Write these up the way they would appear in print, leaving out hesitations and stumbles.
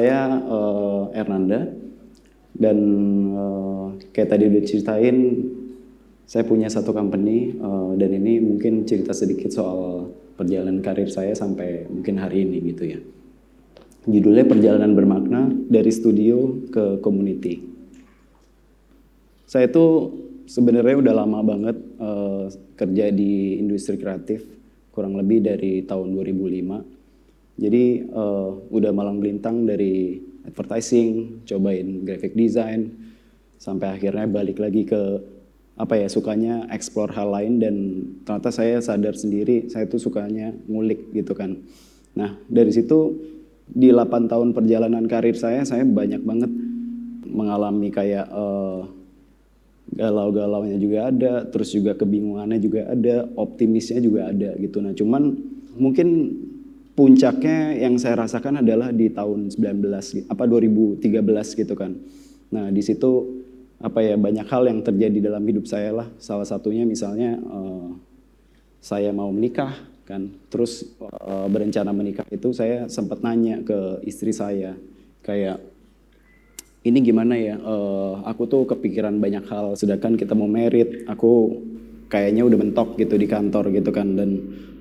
saya Ernanda dan kayak tadi udah ceritain, saya punya satu company dan ini mungkin cerita sedikit soal perjalanan karir saya sampai mungkin hari ini gitu ya. Judulnya Perjalanan Bermakna dari Studio ke Community. Saya tuh sebenarnya udah lama banget kerja di industri kreatif, kurang lebih dari tahun 2005. Jadi udah malang melintang dari advertising, cobain graphic design, sampai akhirnya balik lagi ke sukanya explore hal lain dan ternyata saya sadar sendiri saya tuh sukanya ngulik gitu kan. Nah dari situ di 8 tahun perjalanan karir saya banyak banget mengalami kayak galau-galaunya juga ada, terus juga kebingungannya juga ada, optimisnya juga ada gitu. Nah cuman mungkin puncaknya yang saya rasakan adalah di tahun 2013 gitu kan. Nah di situ banyak hal yang terjadi dalam hidup saya lah. Salah satunya misalnya saya mau menikah kan. Terus berencana menikah itu saya sempat nanya ke istri saya kayak ini gimana ya? Aku tuh kepikiran banyak hal. Sedangkan kita mau merit, aku kayaknya udah mentok gitu di kantor gitu kan. Dan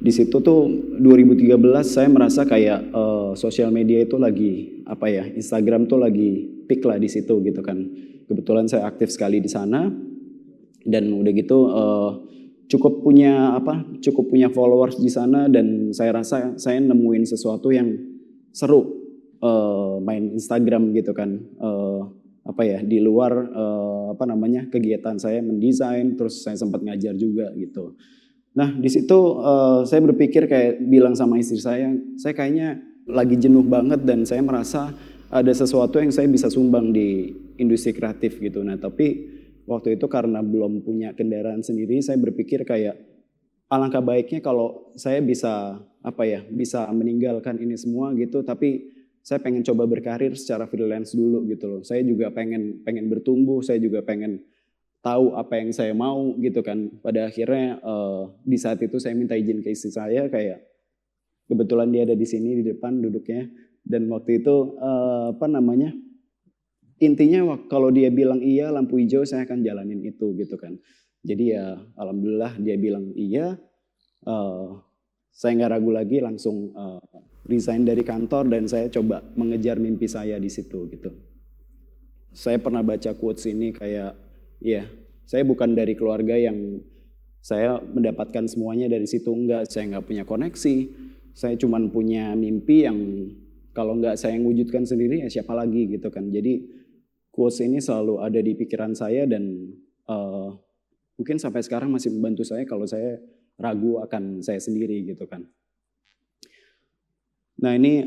di situ tuh 2013 saya merasa kayak sosial media itu lagi Instagram tuh lagi peak lah di situ gitu kan. Kebetulan saya aktif sekali di sana dan udah gitu cukup punya followers di sana dan saya rasa saya nemuin sesuatu yang seru main Instagram gitu kan. Di luar kegiatan saya mendesain, terus saya sempat ngajar juga gitu. Nah di situ saya berpikir kayak bilang sama istri saya kayaknya lagi jenuh banget dan saya merasa ada sesuatu yang saya bisa sumbang di industri kreatif gitu. Nah tapi waktu itu karena belum punya kendaraan sendiri, saya berpikir kayak alangkah baiknya kalau saya bisa meninggalkan ini semua gitu, tapi saya pengen coba berkarir secara freelance dulu gitu loh. Saya juga pengen bertumbuh, saya juga pengen tahu apa yang saya mau gitu kan. Pada akhirnya di saat itu saya minta izin ke istri saya kayak kebetulan dia ada di sini di depan duduknya dan waktu itu intinya kalau dia bilang iya lampu hijau saya akan jalanin itu gitu kan. Jadi ya alhamdulillah dia bilang iya. Saya nggak ragu lagi langsung resign dari kantor dan saya coba mengejar mimpi saya di situ gitu. Saya pernah baca quotes ini kayak saya bukan dari keluarga yang saya mendapatkan semuanya dari situ, enggak, saya nggak punya koneksi, saya cuma punya mimpi yang kalau nggak saya wujudkan sendiri ya siapa lagi gitu kan. Jadi quotes ini selalu ada di pikiran saya dan mungkin sampai sekarang masih membantu saya kalau saya ragu akan saya sendiri gitu kan. Nah ini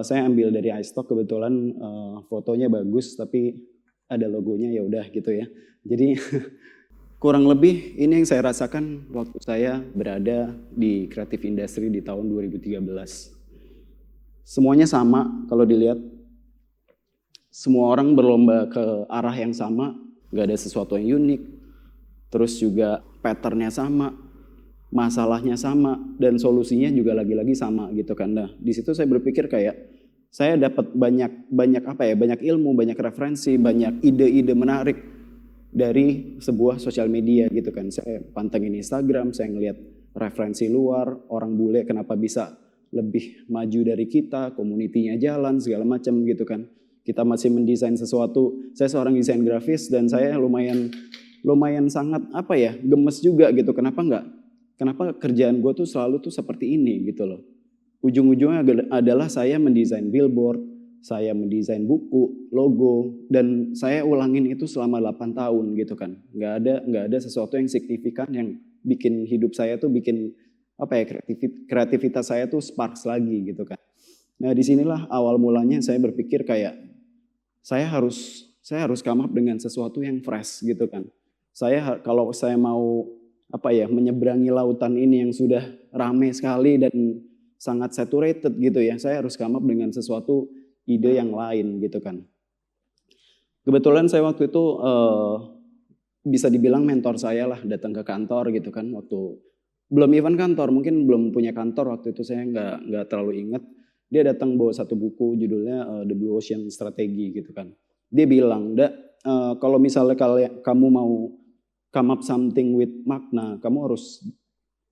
saya ambil dari iStock kebetulan fotonya bagus tapi ada logonya ya udah gitu ya. Jadi kurang lebih ini yang saya rasakan waktu saya berada di kreatif industry di tahun 2013. Semuanya sama kalau dilihat. Semua orang berlomba ke arah yang sama, gak ada sesuatu yang unik. Terus juga patternnya sama, masalahnya sama, dan solusinya juga lagi-lagi sama gitu kan. Nah, di situ saya berpikir kayak saya dapat banyak ilmu, banyak referensi, banyak ide-ide menarik dari sebuah sosial media gitu kan. Saya pantengin Instagram, saya ngelihat referensi luar, orang bule kenapa bisa lebih maju dari kita, komunitinya jalan segala macam gitu kan. Kita masih mendesain sesuatu. Saya seorang desain grafis dan saya lumayan sangat gemes juga gitu. Kenapa kerjaan gue tuh selalu tuh seperti ini gitu loh. Ujung-ujungnya adalah saya mendesain billboard, saya mendesain buku, logo, dan saya ulangin itu selama 8 tahun gitu kan. Nggak ada sesuatu yang signifikan yang bikin hidup saya tuh kreativitas saya tuh sparks lagi gitu kan. Nah disinilah awal mulanya saya berpikir kayak saya harus come up dengan sesuatu yang fresh gitu kan. Kalau saya mau menyeberangi lautan ini yang sudah ramai sekali dan sangat saturated gitu ya, saya harus come up dengan sesuatu ide yang lain gitu kan. Kebetulan saya waktu itu bisa dibilang mentor saya lah datang ke kantor gitu kan, waktu belum even kantor, mungkin belum punya kantor waktu itu, saya nggak terlalu ingat. Dia datang bawa satu buku judulnya The Blue Ocean Strategy gitu kan. Dia bilang, kalau misalnya kamu mau come up something with makna, kamu harus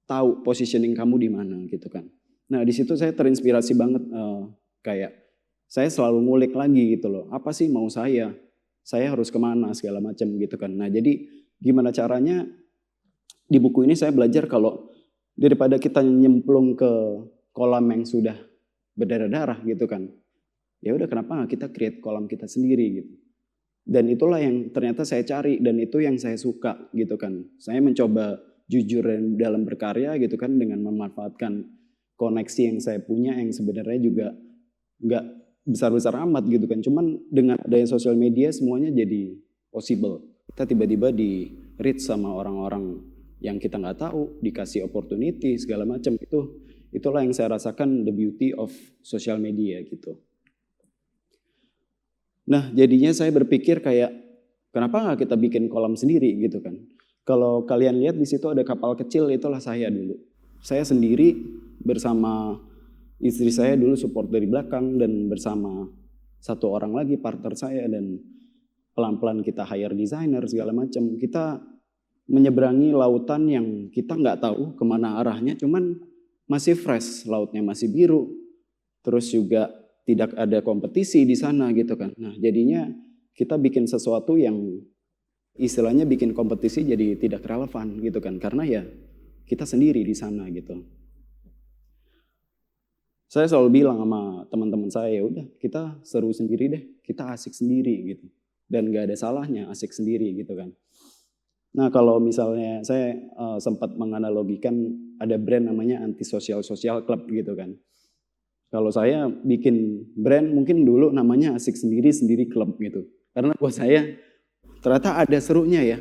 tahu positioning kamu di mana gitu kan. Nah di situ saya terinspirasi banget, kayak saya selalu ngulik lagi gitu loh. Apa sih mau saya? Saya harus kemana segala macam gitu kan. Nah jadi gimana caranya di buku ini saya belajar kalau daripada kita nyemplung ke kolam yang sudah berdarah-darah gitu kan. Ya udah kenapa nggak kita create kolam kita sendiri gitu. Dan itulah yang ternyata saya cari dan itu yang saya suka gitu kan. Saya mencoba jujur dalam berkarya gitu kan dengan memanfaatkan koneksi yang saya punya yang sebenarnya juga nggak besar-besar amat gitu kan. Cuman dengan adanya sosial media semuanya jadi possible. Kita tiba-tiba di reach sama orang-orang yang kita nggak tahu, dikasih opportunity segala macam itu. Itulah yang saya rasakan the beauty of social media gitu. Nah jadinya saya berpikir kayak kenapa nggak kita bikin kolam sendiri gitu kan. Kalau kalian lihat di situ ada kapal kecil, itulah saya dulu. Saya sendiri bersama istri saya dulu support dari belakang dan bersama satu orang lagi partner saya dan pelan-pelan kita hire designer segala macam. Kita menyeberangi lautan yang kita nggak tahu kemana arahnya, cuman masih fresh, lautnya masih biru, terus juga tidak ada kompetisi di sana gitu kan. Nah jadinya kita bikin sesuatu yang istilahnya bikin kompetisi jadi tidak relevan gitu kan, karena ya kita sendiri di sana gitu. Saya selalu bilang sama teman-teman saya, ya udah kita seru sendiri deh, kita asik sendiri gitu, dan gak ada salahnya asik sendiri gitu kan. Nah kalau misalnya saya sempat menganalogikan ada brand namanya Antisocial Social Club gitu kan. Kalau saya bikin brand mungkin dulu namanya Asik Sendiri Club gitu. Karena buat saya ternyata ada serunya ya.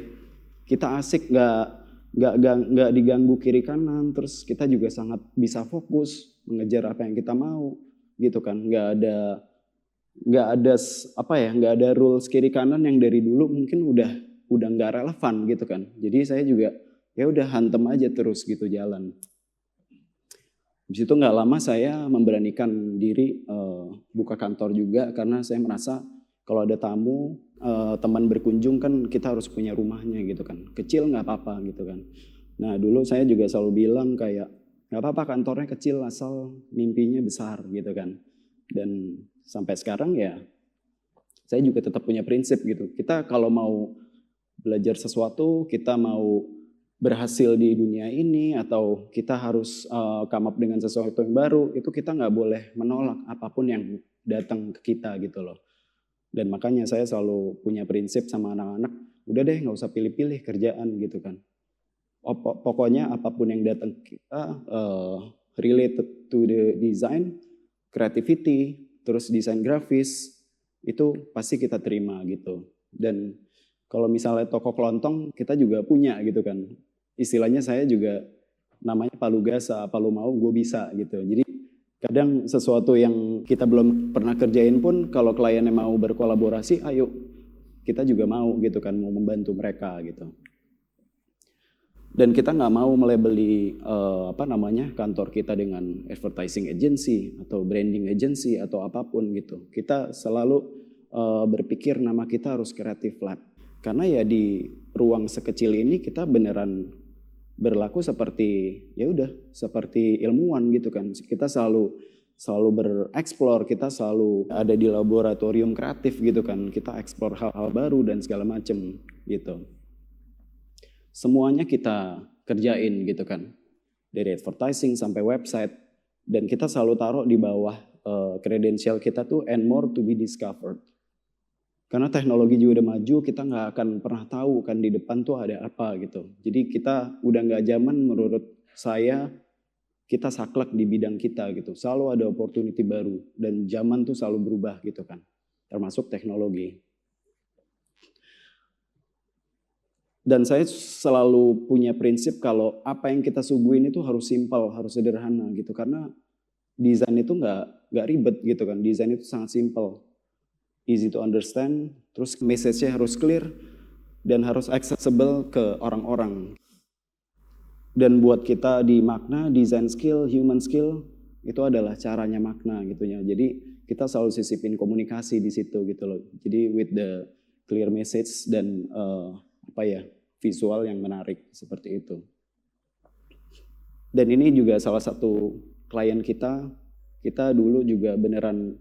Kita asik nggak diganggu kiri kanan, terus kita juga sangat bisa fokus mengejar apa yang kita mau gitu kan. Nggak ada rules kiri kanan yang dari dulu mungkin udah nggak relevan gitu kan. Jadi saya juga ya udah hantem aja terus gitu jalan. Di situ nggak lama saya memberanikan diri buka kantor juga karena saya merasa kalau ada tamu teman berkunjung kan kita harus punya rumahnya gitu kan. Kecil nggak apa-apa gitu kan. Nah dulu saya juga selalu bilang kayak nggak apa-apa kantornya kecil asal mimpinya besar gitu kan. Dan sampai sekarang ya saya juga tetap punya prinsip gitu. Kita kalau mau belajar sesuatu, kita mau berhasil di dunia ini atau kita harus come up dengan sesuatu yang baru, itu kita nggak boleh menolak apapun yang datang ke kita gitu loh. Dan makanya saya selalu punya prinsip sama anak-anak, udah deh nggak usah pilih-pilih kerjaan gitu kan. Pokoknya apapun yang datang ke kita related to the design, creativity, terus desain grafis, itu pasti kita terima gitu. Dan kalau misalnya toko kelontong kita juga punya gitu kan. Istilahnya saya juga namanya palu gasa, palu mau gue bisa gitu. Jadi kadang sesuatu yang kita belum pernah kerjain pun kalau kliennya mau berkolaborasi, ayo kita juga mau gitu kan, mau membantu mereka gitu. Dan kita nggak mau melabeli kantor kita dengan advertising agency atau branding agency atau apapun gitu. Kita selalu berpikir nama kita harus Creative Lab. Karena ya di ruang sekecil ini kita beneran berlaku seperti ya udah seperti ilmuwan gitu kan. Kita selalu bereksplor, kita selalu ada di laboratorium kreatif gitu kan. Kita eksplor hal-hal baru dan segala macem gitu. Semuanya kita kerjain gitu kan. Dari advertising sampai website dan kita selalu taruh di bawah kredensial kita tuh and more to be discovered. Karena teknologi juga udah maju, kita nggak akan pernah tahu kan di depan tuh ada apa gitu. Jadi kita udah nggak zaman menurut saya, kita saklek di bidang kita gitu. Selalu ada opportunity baru dan zaman tuh selalu berubah gitu kan. Termasuk teknologi. Dan saya selalu punya prinsip kalau apa yang kita suguhin itu harus simpel, harus sederhana gitu. Karena desain itu nggak ribet gitu kan. Desain itu sangat simpel. Easy to understand, terus message-nya harus clear dan harus accessible ke orang-orang. Dan buat kita di makna, design skill, human skill, itu adalah caranya makna gitu ya. Jadi kita selalu sisipin komunikasi di situ gitu loh. Jadi with the clear message dan visual yang menarik seperti itu. Dan ini juga salah satu klien kita dulu juga beneran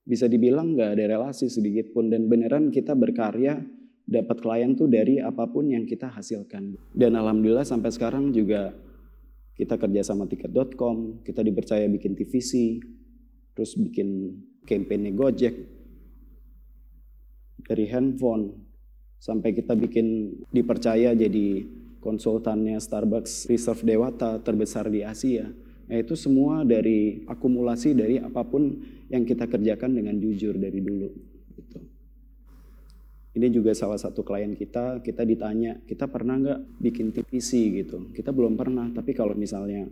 bisa dibilang nggak ada relasi sedikit pun, dan beneran kita berkarya dapat klien tuh dari apapun yang kita hasilkan. Dan alhamdulillah sampai sekarang juga kita kerja sama tiket.com, kita dipercaya bikin TVC, terus bikin campaign-nya Gojek, dari handphone, sampai kita bikin dipercaya jadi konsultannya Starbucks Reserve Dewata terbesar di Asia. Nah, itu semua dari akumulasi dari apapun yang kita kerjakan dengan jujur dari dulu. Gitu. Ini juga salah satu klien kita ditanya, kita pernah nggak bikin TVC gitu? Kita belum pernah, tapi kalau misalnya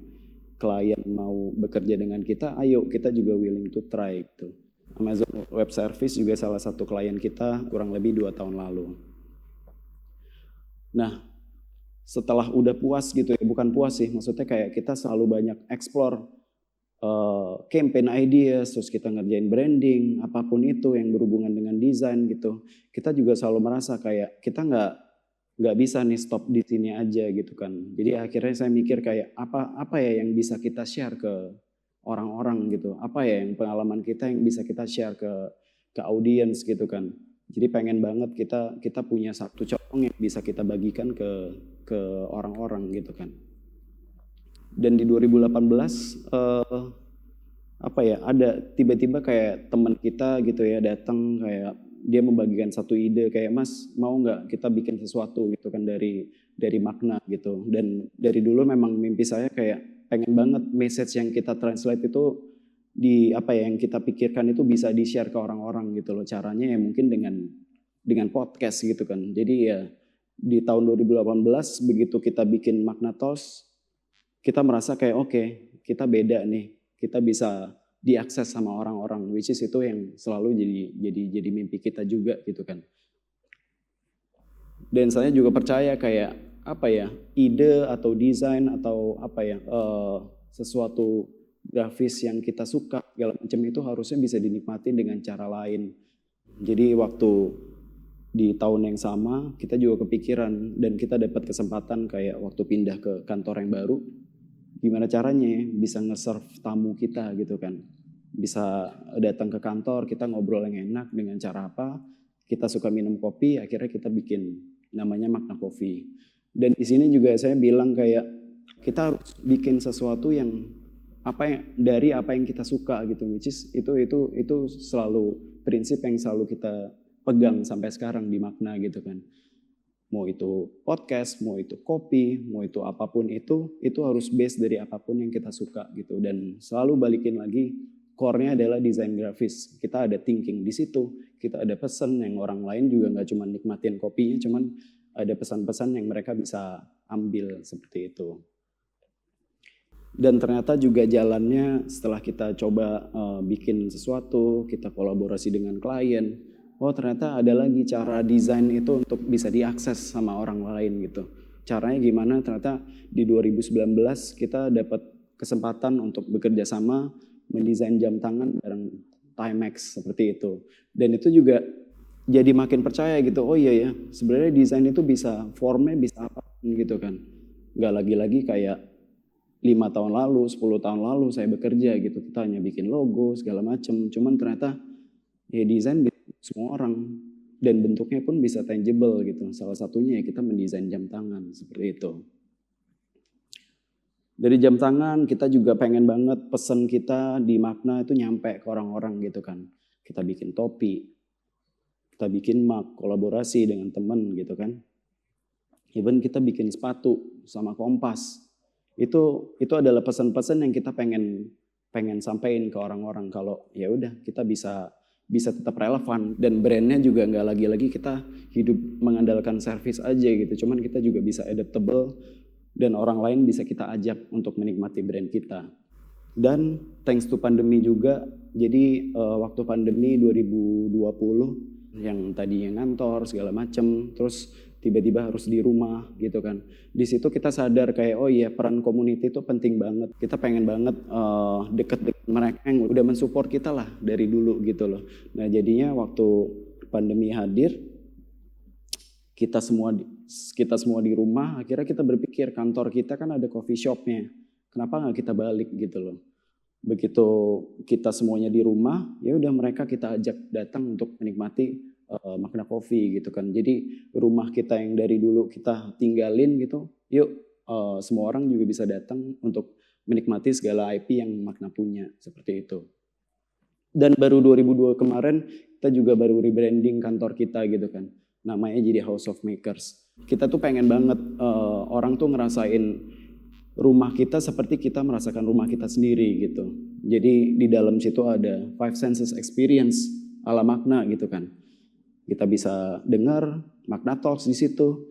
klien mau bekerja dengan kita, ayo kita juga willing to try gitu. Amazon Web Service juga salah satu klien kita kurang lebih 2 tahun lalu. Nah, setelah udah puas gitu ya, bukan puas sih, maksudnya kayak kita selalu banyak explore campaign ideas, terus kita ngerjain branding, apapun itu yang berhubungan dengan desain gitu. Kita juga selalu merasa kayak kita nggak bisa nih stop di sini aja gitu kan. Jadi akhirnya saya mikir kayak apa ya yang bisa kita share ke orang-orang gitu. Apa ya yang pengalaman kita yang bisa kita share ke audiens gitu kan. Jadi pengen banget kita punya satu corong yang bisa kita bagikan ke orang-orang gitu kan. Dan di 2018 ada tiba-tiba kayak teman kita gitu ya datang, kayak dia membagikan satu ide kayak, Mas mau nggak kita bikin sesuatu gitu kan dari makna gitu. Dan dari dulu memang mimpi saya kayak pengen banget message yang kita translate itu yang kita pikirkan itu bisa di-share ke orang-orang gitu loh. Caranya ya mungkin dengan podcast gitu kan. Jadi ya di tahun 2018 begitu kita bikin Makna Talks, kita merasa kayak oke, kita beda nih. Kita bisa diakses sama orang-orang, which is itu yang selalu jadi mimpi kita juga gitu kan. Dan saya juga percaya kayak ide atau desain atau sesuatu grafis yang kita suka segala macam itu harusnya bisa dinikmati dengan cara lain. Jadi waktu di tahun yang sama kita juga kepikiran dan kita dapat kesempatan kayak waktu pindah ke kantor yang baru, gimana caranya bisa nge-serve tamu kita gitu kan. Bisa datang ke kantor, kita ngobrol yang enak dengan cara apa, kita suka minum kopi, akhirnya kita bikin namanya Makna Coffee. Dan di sini juga saya bilang kayak kita harus bikin sesuatu yang dari apa yang kita suka gitu, which is itu selalu prinsip yang selalu kita pegang sampai sekarang di Makna gitu kan. Mau itu podcast, mau itu kopi, mau itu apapun itu harus base dari apapun yang kita suka gitu. Dan selalu balikin lagi, core-nya adalah desain grafis. Kita ada thinking di situ, kita ada pesan yang orang lain juga nggak cuma nikmatin kopinya, cuman ada pesan-pesan yang mereka bisa ambil seperti itu. Dan ternyata juga jalannya setelah kita coba bikin sesuatu, kita kolaborasi dengan klien, ternyata ada lagi cara desain itu untuk bisa diakses sama orang lain gitu. Caranya gimana? Ternyata di 2019 kita dapat kesempatan untuk bekerja sama mendesain jam tangan bareng Timex seperti itu. Dan itu juga jadi makin percaya gitu. Oh iya ya, sebenarnya desain itu bisa formnya bisa apa gitu kan. Gak lagi-lagi kayak 5 tahun lalu, 10 tahun lalu saya bekerja gitu. Kita hanya bikin logo segala macam. Cuman ternyata ya desain semua orang dan bentuknya pun bisa tangible gitu. Salah satunya ya kita mendesain jam tangan seperti itu. Dari jam tangan kita juga pengen banget pesan kita di Makna itu nyampe ke orang-orang gitu kan. Kita bikin topi, kita bikin mug, kolaborasi dengan teman gitu kan. Even kita bikin sepatu sama Kompas. Itu adalah pesan-pesan yang kita pengen sampaikan ke orang-orang kalau ya udah kita bisa tetap relevan dan brandnya juga nggak lagi-lagi kita hidup mengandalkan service aja gitu. Cuman kita juga bisa adaptable dan orang lain bisa kita ajak untuk menikmati brand kita. Dan thanks to pandemi juga, jadi waktu pandemi 2020 yang tadinya ngantor segala macam, terus tiba-tiba harus di rumah gitu kan. Di situ kita sadar kayak oh iya peran community itu penting banget. Kita pengen banget deket-deket mereka yang udah mensupport kita lah dari dulu gitu loh. Nah jadinya waktu pandemi hadir, kita semua di rumah, akhirnya kita berpikir kantor kita kan ada coffee shopnya, kenapa nggak kita balik gitu loh. Begitu kita semuanya di rumah, ya udah mereka kita ajak datang untuk menikmati Magna Coffee gitu kan. Jadi rumah kita yang dari dulu kita tinggalin gitu, yuk semua orang juga bisa datang untuk menikmati segala IP yang Magna punya, seperti itu. Dan baru 2002 kemarin kita juga baru rebranding kantor kita gitu kan. Namanya jadi House of Makers. Kita tuh pengen banget orang tuh ngerasain rumah kita seperti kita merasakan rumah kita sendiri gitu. Jadi di dalam situ ada five senses experience ala Magna gitu kan. Kita bisa dengar Magna Talks di situ.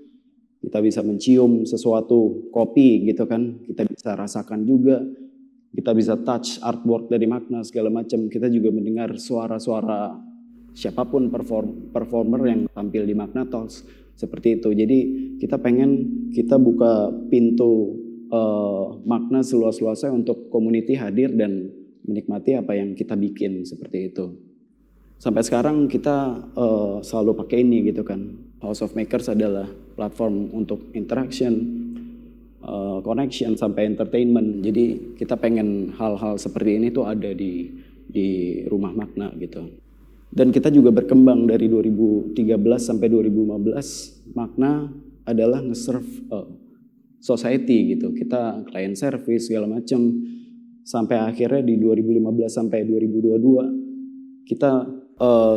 Kita bisa mencium sesuatu kopi gitu kan. Kita bisa rasakan juga. Kita bisa touch artwork dari Magna segala macam. Kita juga mendengar suara-suara siapapun performer yang tampil di Magna Talks seperti itu. Jadi kita pengen kita buka pintu Magna seluas-luasnya untuk community hadir dan menikmati apa yang kita bikin seperti itu. Sampai sekarang kita selalu pakai ini gitu kan. House of Makers adalah platform untuk interaction, connection sampai entertainment. Jadi kita pengen hal-hal seperti ini tuh ada di rumah Magna gitu. Dan kita juga berkembang dari 2013 sampai 2015. Magna adalah nge-serve society gitu. Kita client service segala macam sampai akhirnya di 2015 sampai 2022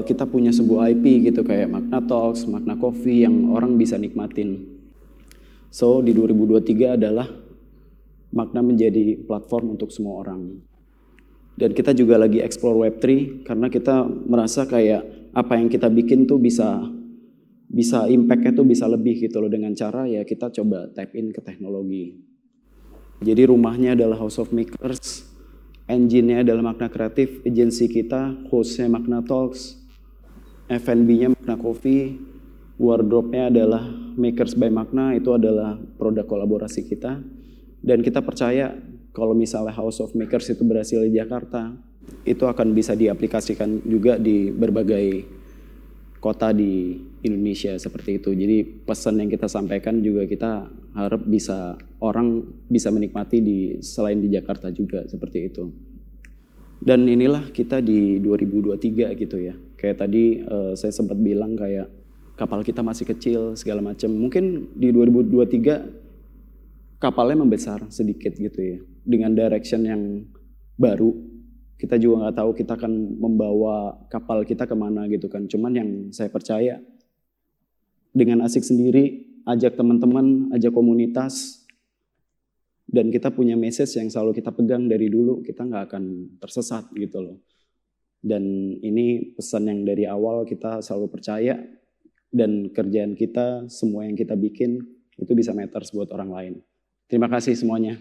kita punya sebuah IP gitu kayak Magna Talks, Magna Coffee yang orang bisa nikmatin. So di 2023 adalah Magna menjadi platform untuk semua orang. Dan kita juga lagi explore Web3 karena kita merasa kayak apa yang kita bikin tuh bisa impact-nya tuh bisa lebih gitu loh dengan cara ya kita coba tap in ke teknologi. Jadi rumahnya adalah House of Makers, engine-nya adalah Magna Kreatif, agency kita, host-nya Magna Talks, F&B-nya Magna Coffee, wardrobe-nya adalah Makers by Magna, itu adalah produk kolaborasi kita. Dan kita percaya kalau misalnya House of Makers itu berhasil di Jakarta, itu akan bisa diaplikasikan juga di berbagai kota di Indonesia seperti itu. Jadi pesan yang kita sampaikan juga kita harap orang bisa menikmati selain di Jakarta juga seperti itu. Dan inilah kita di 2023 gitu ya. Kayak tadi saya sempat bilang kayak kapal kita masih kecil segala macam. Mungkin di 2023 kapalnya membesar sedikit gitu ya. Dengan direction yang baru. Kita juga nggak tahu kita akan membawa kapal kita kemana gitu kan. Cuman yang saya percaya dengan asik sendiri, ajak teman-teman, ajak komunitas, dan kita punya message yang selalu kita pegang dari dulu, kita nggak akan tersesat gitu loh. Dan ini pesan yang dari awal kita selalu percaya, dan kerjaan kita, semua yang kita bikin, itu bisa matters buat orang lain. Terima kasih semuanya.